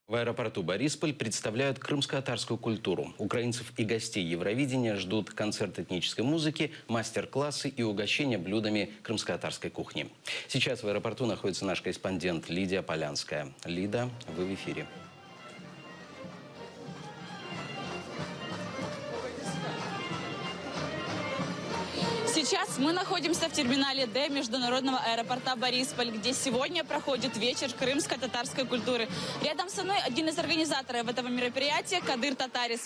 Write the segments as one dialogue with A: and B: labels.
A: В аэропорту Борисполь представляют крымско-татарскую культуру. Украинцев и гостей Евровидения ждут концерт этнической музыки, мастер-классы и угощения блюдами крымско-татарской кухни. Сейчас в аэропорту находится наш корреспондент Лидия Полянская. Лида, вы в эфире.
B: Сейчас мы находимся в терминале Д международного аэропорта Борисполь, где сегодня проходит вечер крымско-татарской культуры. Рядом со мной один из организаторов этого мероприятия Кадыр Татарис.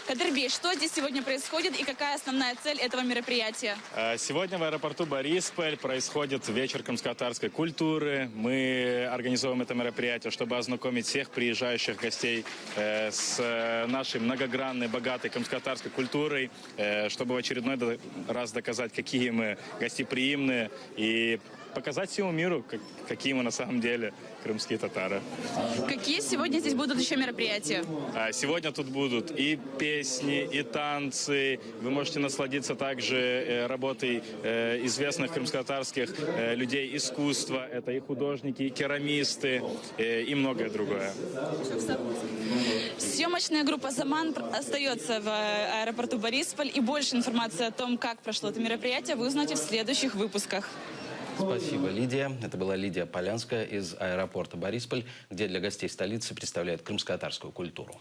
B: Кадыр Бей, что здесь сегодня происходит и какая основная цель этого мероприятия?
C: Сегодня в аэропорту Борисполь происходит вечер крымско-татарской культуры. Мы организуем это мероприятие, чтобы ознакомить всех приезжающих гостей с нашей многогранной, богатой крымско-татарской культурой, чтобы в очередной раз доказать, какие мы гостеприимные, и показать всему миру, какие мы на самом деле крымские татары.
B: Какие сегодня здесь будут еще мероприятия?
C: Сегодня тут будут и песни, и танцы. Вы можете насладиться также работой известных крымско-татарских людей искусства. Это и художники, и керамисты, и многое другое.
B: Съемочная группа «Заман» остается в аэропорту Борисполь. И больше информации о том, как прошло это мероприятие, вы узнаете в следующих выпусках.
A: Спасибо, Лидия. Это была Лидия Полянская из аэропорта Борисполь, где для гостей столицы представляют крымско-татарскую культуру.